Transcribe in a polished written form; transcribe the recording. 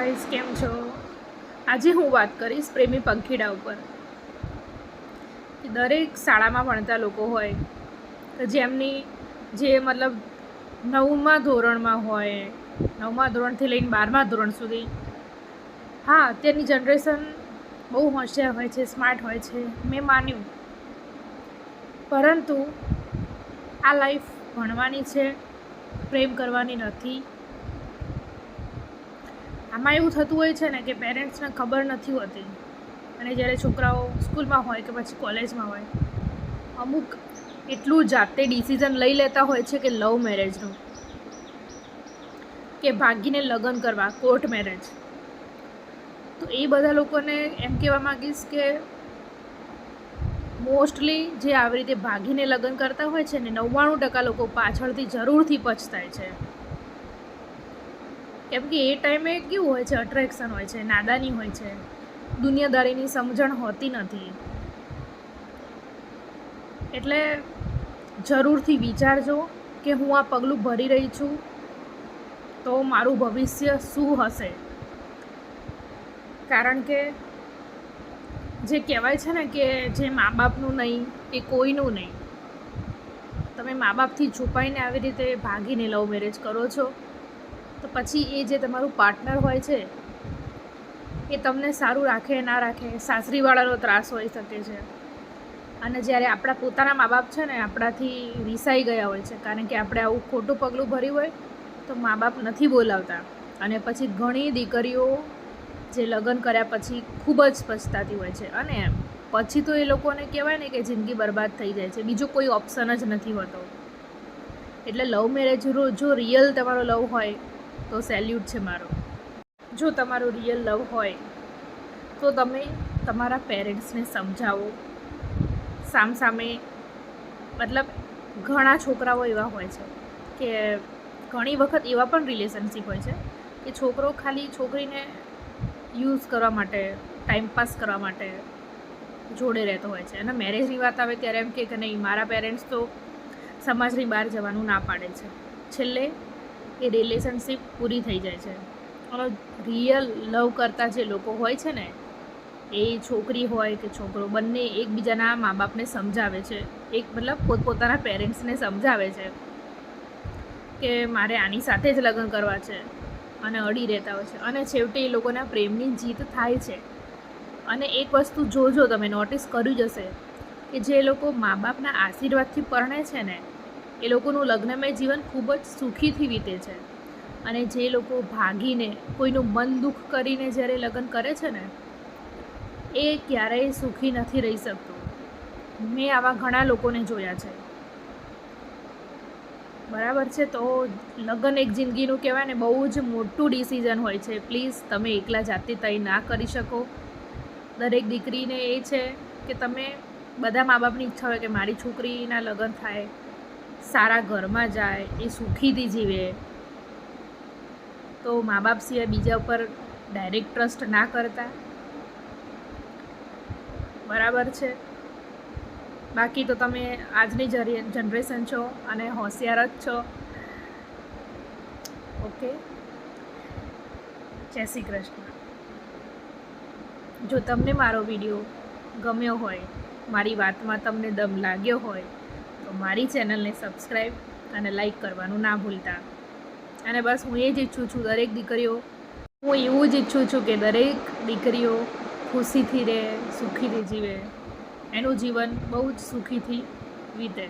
Guys, કેમ છો? આજે હું વાત કરીશ પ્રેમી પંખીડા ઉપર. દરેક શાળામાં ભણતા લોકો હોય કે જે મતલબ 9મા ધોરણમાં હોય, 9મા ધોરણથી લઈને 12મા ધોરણ સુધી. હા, અત્યારની જનરેશન બહુ હોશિયાર હોય છે, સ્માર્ટ હોય છે, મેં માન્યું. પરંતુ આ લાઈફ ભણવાની છે, પ્રેમ કરવાની નથી. આમાં એવું થતું હોય છે ને કે પેરેન્ટ્સને ખબર નથી હોતી, અને જ્યારે છોકરાઓ સ્કૂલમાં હોય કે પછી કોલેજમાં હોય, અમુક એટલું જાતે ડિસિઝન લઈ લેતા હોય છે કે લવ મેરેજનું, કે ભાગીને લગ્ન કરવા, કોર્ટ મેરેજ. તો એ બધા લોકોને એમ કહેવા માગીશ કે મોસ્ટલી જે આવી રીતે ભાગીને લગ્ન કરતા હોય છે ને, 99% લોકો પાછળથી જરૂરથી પછતાય છે. કેમ કે એ ટાઈમે કેવું હોય છે, અટ્રેક્શન હોય છે, નાદાની હોય છે, દુનિયાદારીની સમજણ હોતી નથી. એટલે જરૂરથી વિચારજો કે હું આ પગલું ભરી રહી છું તો મારું ભવિષ્ય શું હશે. કારણ કે જે કહેવાય છે ને કે જે મા બાપનું નહીં એ કોઈનું નહીં. તમે મા બાપથી છુપાઈને આવી રીતે ભાગીને લવ મેરેજ કરો છો, તો પછી એ જે તમારું પાર્ટનર હોય છે એ તમને સારું રાખે ના રાખે, સાસરીવાળાનો ત્રાસ હોઈ શકે છે. અને જ્યારે આપણા પોતાના મા બાપ છે ને આપણાથી રિસાઈ ગયા હોય છે, કારણ કે આપણે આવું ખોટું પગલું ભર્યું હોય તો મા બાપ નથી બોલાવતા. અને પછી ઘણી દીકરીઓ જે લગ્ન કર્યા પછી ખૂબ જ પછતાતી હોય છે, અને પછી તો એ લોકોને કહેવાય ને કે જિંદગી બરબાદ થઈ જાય છે, બીજો કોઈ ઓપ્શન જ નથી હોતો. એટલે લવ મેરેજ જો રિયલ તમારો લવ હોય તો સેલ્યુટ છે મારો. જો તમારો રિયલ લવ હોય તો તમે તમારા પેરેન્ટ્સને સમજાવો સામસામે. મતલબ ઘણા છોકરાઓ એવા હોય છે કે ઘણી વખત એવા પણ રિલેશનશિપ હોય છે કે છોકરો ખાલી છોકરીને યુઝ કરવા માટે, ટાઈમપાસ કરવા માટે જોડે રહેતો હોય છે, અને મેરેજની વાત આવે ત્યારે એમ કે નહીં, મારા પેરેન્ટ્સ તો સમાજની બહાર જવાનું ના પાડે છે. છેલ્લે એ રિલેશનશિપ પૂરી થઈ જાય છે. અને રિયલ લવ કરતા જે લોકો હોય છે ને, એ છોકરી હોય કે છોકરો, બંને એકબીજાના મા બાપને સમજાવે છે, મતલબ પોતપોતાના પેરેન્ટ્સને સમજાવે છે કે મારે આની સાથે જ લગ્ન કરવા છે, અને અડી રહેતા હોય છે. અને છેવટે એ લોકોના પ્રેમની જીત થાય છે. અને એક વસ્તુ જોજો, તમે નોટિસ કર્યું જ હશે કે જે લોકો મા બાપના આશીર્વાદથી પરણે છે ને, એ લોકોનું લગ્નમય જીવન ખૂબ જ સુખીથી વીતે છે. અને જે લોકો ભાગીને કોઈનું મન દુઃખ કરીને જ્યારે લગ્ન કરે છે ને, એ ક્યારેય સુખી નથી રહી શકતું. મેં આવા ઘણા લોકોને જોયા છે. બરાબર છે? તો લગ્ન એક જિંદગીનું કહેવાય ને, બહુ જ મોટું ડિસિઝન હોય છે. પ્લીઝ તમે એકલા જાતે તય ના કરી શકો. દરેક દીકરીને એ છે કે તમે, બધા મા બાપની ઈચ્છા હોય કે મારી છોકરીના લગ્ન થાય, સારા ઘરમાં જાય, એ સુખીથી જીવે. તો મા બાપ સિવાય બીજા ઉપર ડાયરેક્ટ ટ્રસ્ટ ના કરતા. બરાબર છે? બાકી તો તમે આજની જનરેશન છો અને હોશિયાર જ છો. ઓકે, જય શ્રી કૃષ્ણ. જો તમને મારો વિડીયો ગમ્યો હોય, મારી વાતમાં તમને દમ લાગ્યો હોય, તો મારી ચેનલને સબસ્ક્રાઈબ અને લાઈક કરવાનું ના ભૂલતા. અને બસ હું એ જ ઈચ્છું છું, હું એવું જ ઈચ્છું છું કે દરેક દીકરીઓ ખુશીથી રહે, સુખીથી જીવે, એનું જીવન બહુ જ સુખીથી વીતે.